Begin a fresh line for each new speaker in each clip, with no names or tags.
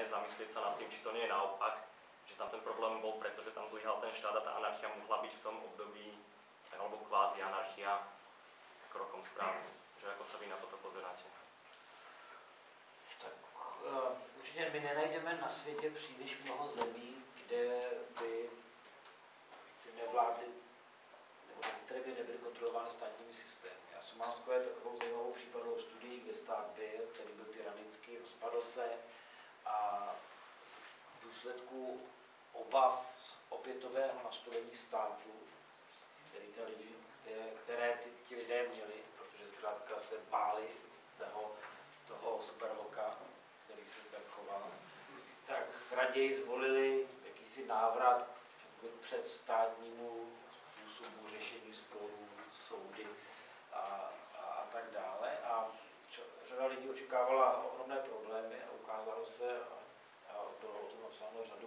zmene, zamyslieť sa nad tým, či to nie je naopak, že tam ten problém bol, pretože tam zlyhal ten štát a tá anarchia mohla byť v tom období, alebo kvázi anarchia, krokom správnym. Že ako sa vy na toto pozeráte?
Tak určitě my nenajdeme na světě příliš mnoho zemí, kde by nevládly, nebo které by nebyly kontrolovány státními systémy. A Somálsko je takovou zajímavou případovou studií, kde stát byl, který byl tyranický, rozpadl se a v důsledku obav z opětového nastolení státu, které ti lidé měli, protože zkrátka se báli toho supervoka, který se tak choval, tak raději zvolili jakýsi návrat před státnímu způsobu řešení sporů, soudy a tak dále. A řada lidí očekávala ohromné problémy a ukázalo se, a bylo o tom napsáno řadu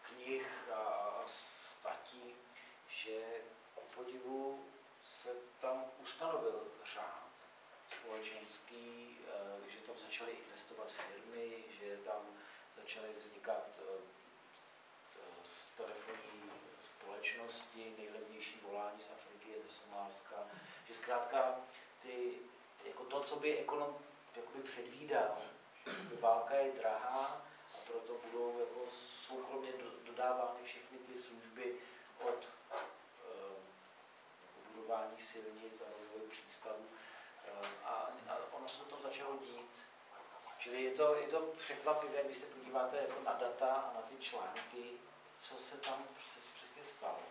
knih a statí, že ku podivu se tam ustanovil řád společenský, že tam začaly investovat firmy, že tam začaly vznikat telefonní společnosti, nejlevnější volání z Afriky je ze Somálska, že zkrátka jako to, co by ekonom jakoby předvídal, že válka je drahá a proto budou jako soukromě dodávány všechny ty služby od budování silnic a rozvoje přístavů a ono se to začalo dít. Čili je to překvapivé, když se podíváte jako na data a na ty články, co se tam přesně stalo.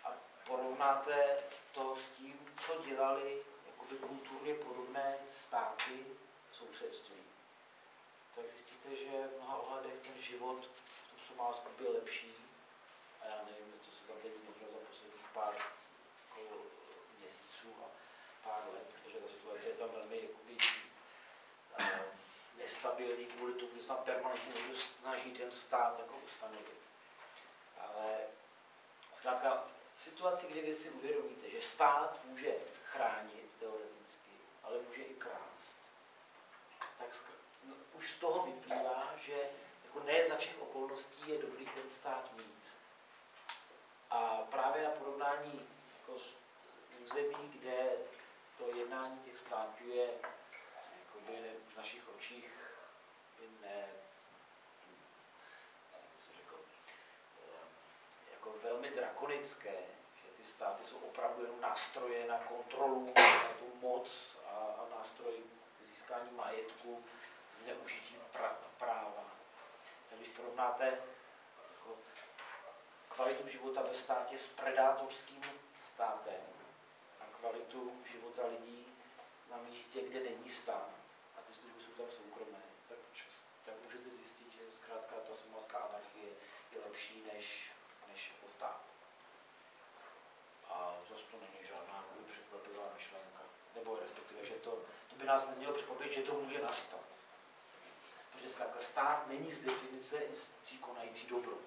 A porovnáte to s tím, co dělali jakoby kulturně podobné státy v sousedství. Tak zjistíte, že v mnoha ohledech ten život v tom Somálsku byl lepší. A já nevím, co se tam teď změnilo za posledních pár jako měsíců a pár let, protože ta situace je tam velmi jakoby, nestabilní kvůli tomu, že se tam permanentně snaží ten stát jako ustanovit. Ale zkrátka v situaci, kdy vy si uvědomíte, že stát může chránit teoreticky, ale může i krást, tak už z toho vyplývá, že jako ne za všech okolností je dobrý ten stát mít. A právě na porovnání jako s území, kde to jednání těch států je jakoby v našich očích jako velmi drakonické, že ty státy jsou opravdu jenom nástroje na kontrolu, na tu moc a nástroj k získání majetku, zneužití práva. Tak když porovnáte jako kvalitu života ve státě s predátorským státem a kvalitu života lidí na místě, kde není stát a ty služby jsou tam soukromé, tak můžete zjistit, že zkrátka ta somálská anarchie je lepší než jako stát. A zase to není žádná překvapivá myšlenka. Nebo respektive, že to by nás nemělo překvapit, že to může nastat. Protože zkrátka stát není z definice institucí konající dobro.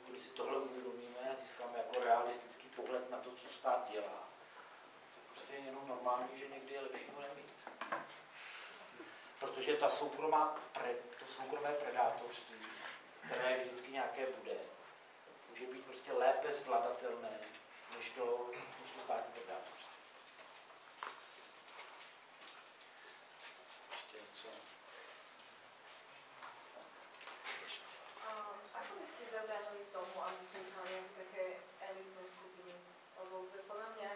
Když si tohle uvědomíme a získáme jako realistický pohled na to, co stát dělá, to prostě je jenom normální, že někdy je lepší ho nemít. Protože to soukromé predátorství, které vždycky nějaké bude, může být prostě lépe zvladatelné, než to státní predátorství. Ještě něco?
Ako by ste zabránili tomu, aby vznikali nejaké také elitné skupiny? Lebo podľa mňa,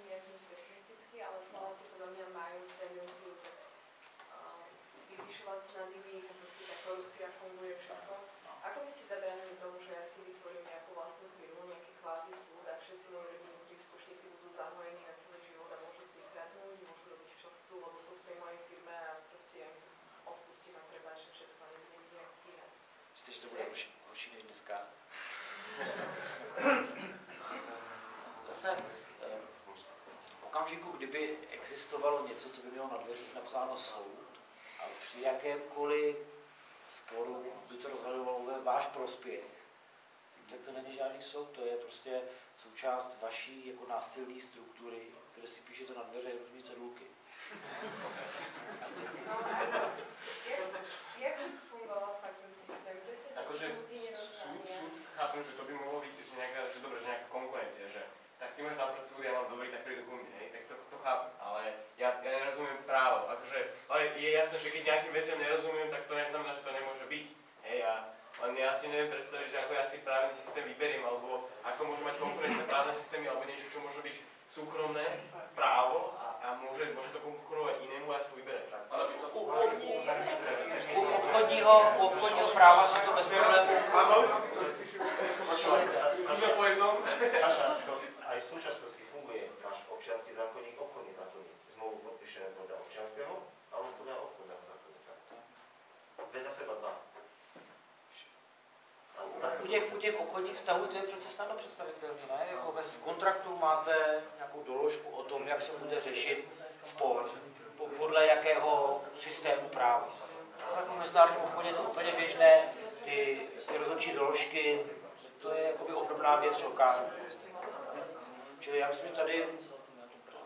nie som pesimistický, ale Slováci podľa mňa majú tendenciu vyvyšovať sa nad nimi, proste tá korupcia funguje všetko. Ako by ste zabránili tomu, že ja si vytvorím nejakú vlastnú firmu, nejaký kvázi súd a všetci moji rodiny, príslušníci budú zahojení na celý život a môžu si kradnúť, môžu robiť čo chcú, lebo sú v tej mojej firme a proste ja im to odpustím a prepáčim všetko a nebudem ich nejak stíhať.
Myslíte, že to bude horší než dneska? Zase v okamžiku, kdyby existovalo něco, co by mělo na dveřích napsáno soud, a při jakémkoliv sporu by to rozhodovalo ve váš prospěch, tak to není žádný soud, to je prostě součást vaší jako násilné struktury, které si píšete na dveře různý cedulky.
Jak
akože, ale je jasné, že keď nejakým veciam nerozumiem, tak to neznamená, že to nemôže byť. Hej, len ja si neviem predstaviť, že ako ja si právny systém vyberiem, alebo ako môžu mať konkurenčné právne systémy, alebo niečo, čo môže byť súkromné právo a môže to konkurovať inému a ja si to vyberiem.
U obchodního práva se to bez problémů.
Aj v súčasnosti funguje náš občiansky zákonník, obchodný zákonník. Zmluvu podpíšeme podľa občianskeho alebo podľa obchodného zákonníka. Vedľa seba dva.
U těch obchodních vztahů to je přece snadno představitelné, ne? Jako v kontraktu máte nějakou doložku o tom, jak se bude řešit spor, podle jakého systému práva. Jako v mezinárodním obchodě je to úplně běžné, ty rozhodčí doložky, to je jakoby obdobná věc lokální. Čili já myslím, že tady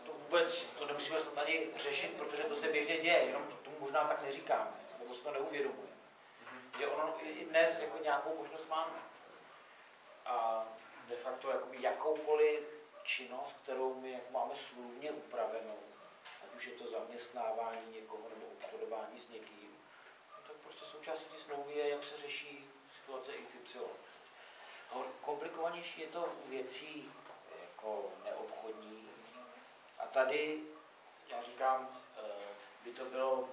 to vůbec to nemusíme snad ani řešit, protože to se běžně děje, jenom to možná tak neříkáme, nebo si to neuvědomujeme. Že ono i dnes jako nějakou možnost máme. A de facto jakoukoliv činnost, kterou my máme smluvně upravenou, ať už je to zaměstnávání někoho nebo obchodování s někým, tak prostě součástí té smlouvy je, jak se řeší situace XY. Komplikovanější je to u věcí jako neobchodní. A tady, já říkám, by to bylo,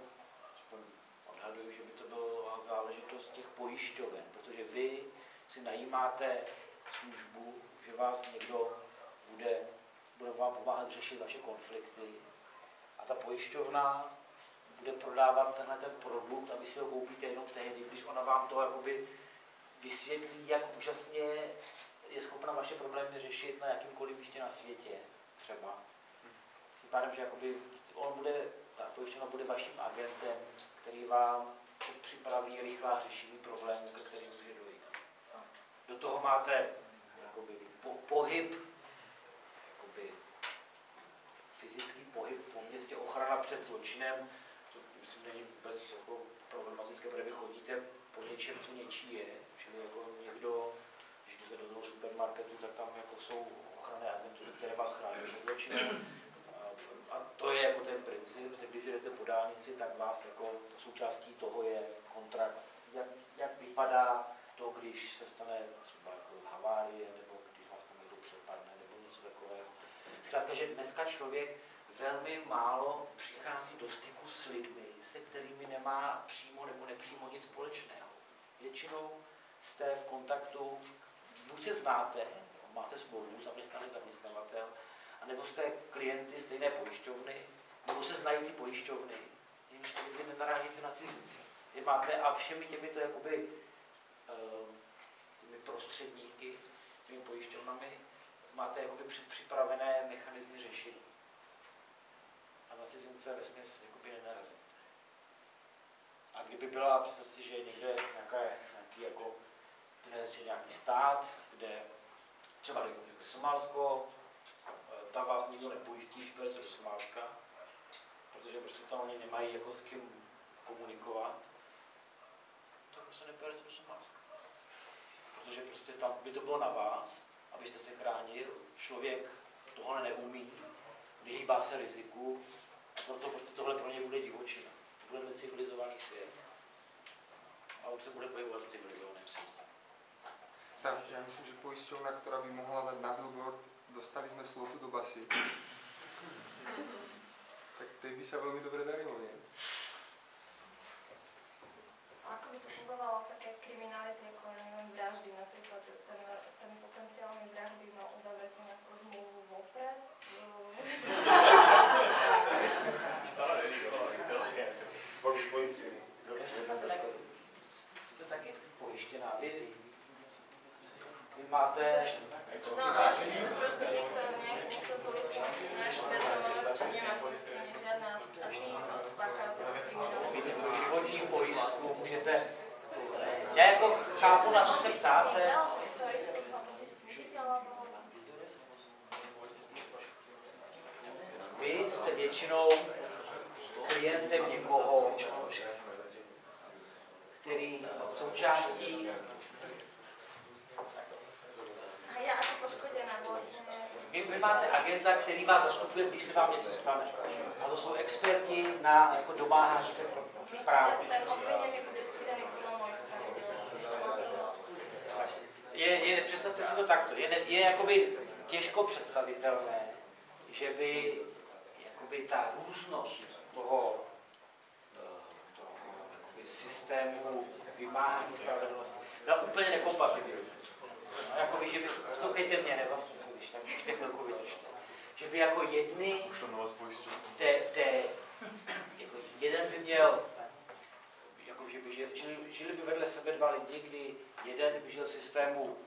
odhaduju, že by to byla záležitost těch pojišťoven, protože vy si najímáte službu, že vás někdo bude vám pomáhat řešit vaše konflikty a ta pojišťovna bude prodávat tenhle ten produkt a vy si ho koupíte jenom tehdy, když ona vám to jakoby vysvětlí, jak úžasně je schopna vaše problémy řešit na jakýmkoliv místě na světě třeba. Tím pádem, že jakoby ta pojišťovna bude vaším agentem, který vám připraví rychlá řešení problémů, ke kterým může dojít. Do toho máte jakoby, pohyb, jakoby, fyzický pohyb po městě, ochrana před zločinem, to myslím není vůbec jako problematické, protože vy chodíte po něčem, co něčí je, čili jako někdo, když jdete do toho supermarketu, tak tam jako jsou ochranné agentury, které vás chrání před zločinem. A to je jako ten princip, že když jdete po dálnici, tak vás jako součástí toho je kontrakt, jak vypadá to, když se stane třeba jako havárie, nebo když vás tam někdo přepadne, nebo něco takového. Zkrátka, že dneska člověk velmi málo přichází do styku s lidmi, se kterými nemá přímo nebo nepřímo nic společného. Většinou jste v kontaktu, buď se znáte, máte smlouvu, zaměstnavatel, anebo jste klienty stejné pojišťovny, nebo se znají ty pojišťovny, jenž vy nenarážíte na cizince. Je máte a všemi těmito jakoby, těmi prostředníky, těmi pojišťovnami, máte jakoby připravené mechanizmy řešení. A na cizince vesměs jakoby nenarazíte. A kdyby byla, představte si, že někde nějaký jako dnes, že nějaký stát, kde třeba Somálsko, tam vás nikdo nepojistí, když budete do Somálska, protože prostě tam oni nemají jako s kým komunikovat, tak prostě nepojedete do Somálska. Protože prostě tam by to bylo na vás, abyste se chránil, člověk tohle neumí, vyhýbá se riziku a proto prostě tohle pro ně bude divočina. Bude civilizovaný svět. A on se bude pohybovat v civilizovaném světě.
Takže ja myslím, že poisťovna, ktorá by mohla dať na billboard, dostali sme slotu do basy, tak tej by sa veľmi dobre darilo, nie?
A ako by to fungovalo také kriminality, ako neviem, vraždy, napríklad ten potenciálny vrah by mal uzavretú nejakú zmluvu vopred?
Stále boli poistení.
Jste taky pojištěná. Vy máte...
No, ale prostě niekto z ulice, náš bezdomovec, čo nemá poistenie žiadna a tým páchá kriminálnu.
Víte, pro životní pojistku můžete... Já jako chápu, na co se ptáte. Vy jste většinou klientem někoho, který součástí...
A ja ako poškodená vlastne...
Vy máte agenta, který vás zastupuje, když se vám něco stane. A to jsou experti na jako domáhání se práv.
Ten obviněný bude studený podle mojich pravidel.
Představte si to takto. Je jakoby těžko představitelné, že by jakoby ta různost toho jakoby systému vymáhání spravedlnosti byla úplně nekompatibilní. Jakoby, že by, poslouchejte mě, nebavte se, když tak ještě chvilku vydržte. Že by jako jedny, jako jeden by měl, jako, že by žili by vedle sebe dva lidi, kdy jeden by žil v systému,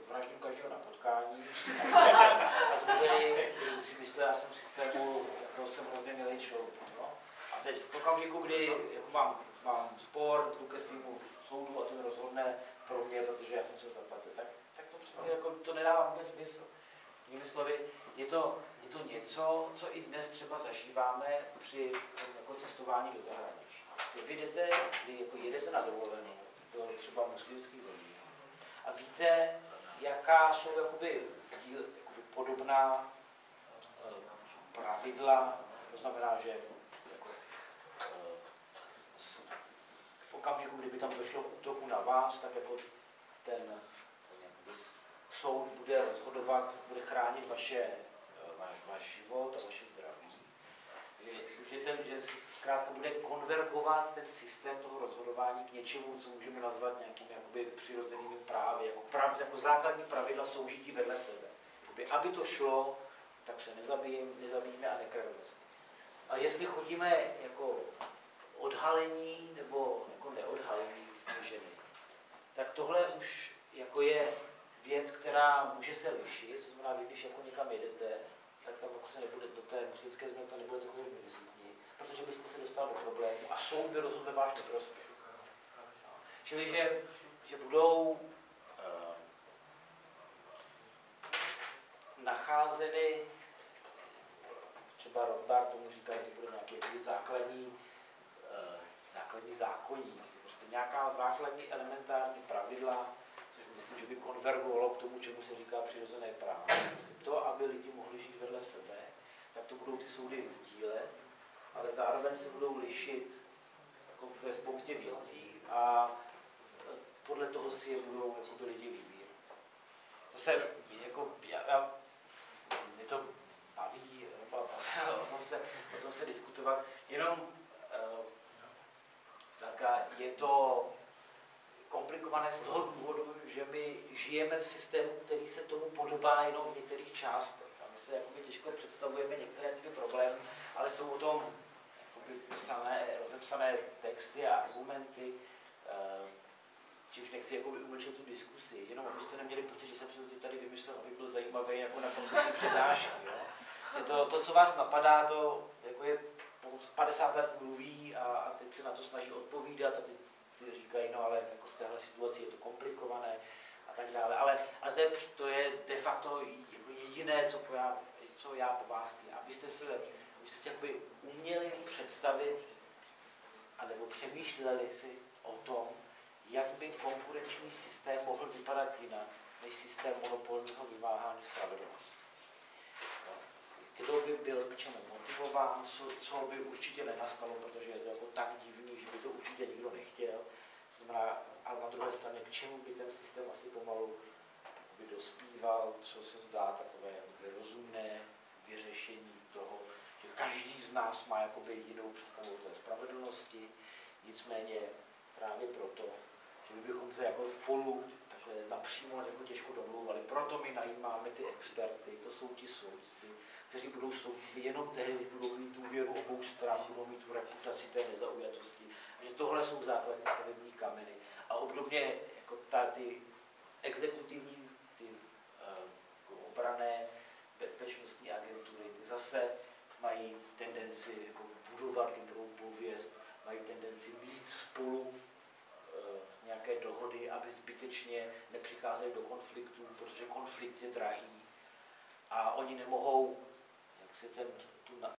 vraždím každého na potkání, a druhý si myslel, já jsem v systému, jako jsem hrozně milý člověk. No? A teď v okamžiku, kdy jako mám spor, jdu ke svému soudu a ten rozhodne pro mě, protože já jsem se zaplatil, tak to přece jako, to nedává vůbec smysl. Jinými slovy, je to něco, co i dnes třeba zažíváme při jako cestování do zahraničí. Vy jedete na dovolenou do třeba muslimských zemí a víte, jaká jsou jakoby podobná pravidla, to znamená, že jako, v okamžiku, kdyby tam došlo k útoku na vás, tak jako ten soud bude rozhodovat, bude chránit váš život a vaše zdraví. Že se zkrátka bude konvergovat ten systém toho rozhodování k něčemu, co můžeme nazvat nějakým jakoby přirozenými právy, jako základní pravidla soužití vedle sebe. Aby to šlo, tak se nezabijíme a nekrademe se. A jestli chodíme jako odhalení nebo jako neodhalení ženy, tak tohle už jako je věc, která může se lišit, to znamená, když jako někam jedete, tak tam jako se nebude, do té muslimské země to nebude takový vizitní, protože byste se dostali do problému a soud by rozhodl ve váš neprospěch. Čili, že budou nacházeny, třeba Rothbard tomu říká, že bude nějaký základní zákoník, prostě nějaká základní elementární pravidla, což myslím, že by konvergovalo k tomu, čemu se říká přirozené právo. To, aby lidi mohli žít vedle sebe, tak to budou ty soudy sdílet, ale zároveň se budou lišit jako ve spoustě věcí a podle toho si je budou jako lidi vybírat. Zase, jako, mě to baví o tom se diskutovat, jenom je to komplikované z toho důvodu, že my žijeme v systému, který se tomu podobá jenom v některých částech. A my se jakoby těžko představujeme některé typy problémy, ale jsou o tom rozepsané texty a argumenty, čímž nechci jakoby umlčet tu diskusi, jenom abyste neměli pocit, že jsem si to tady vymyslel, aby byl zajímavý jako na konci přednášky. To, co vás napadá, to jako je 50 let mluví a teď se na to snaží odpovídat a teď si říkají, no ale jako v téhle situaci je to komplikované a tak dále. Ale to je de facto jako jediné, co já po vás chci. Abyste si jakoby uměli představit anebo přemýšleli si o tom, jak by konkurenční systém mohl vypadat jinak než systém monopolního vymáhání spravedlnosti. Kdo by byl k čemu motivován, co by určitě nenastalo, protože je to jako tak divný, že by to určitě nikdo nechtěl. Znamená, a na druhé straně, k čemu by ten systém asi pomalu by dospíval, co se zdá takové rozumné vyřešení toho, že každý z nás má jakoby jinou představu o té spravedlnosti, nicméně právě proto, že my bychom se jako spolu takhle napřímo jako těžko domlouvali. Proto my najímáme ty experty, to jsou ti soudci, kteří budou soudci jenom tehdy, budou mít důvěru obou stran, budou mít tu reputaci té nezaujatosti. A že tohle jsou základní stavební kameny. A obdobně jako ty exekutivní, ty obranné bezpečnostní agentury, ty zase mají tendenci jako budovat dobrou pověst, mají tendenci mít spolu nějaké dohody, aby zbytečně nepřicházeli do konfliktů, protože konflikt je drahý a oni nemohou jak si tu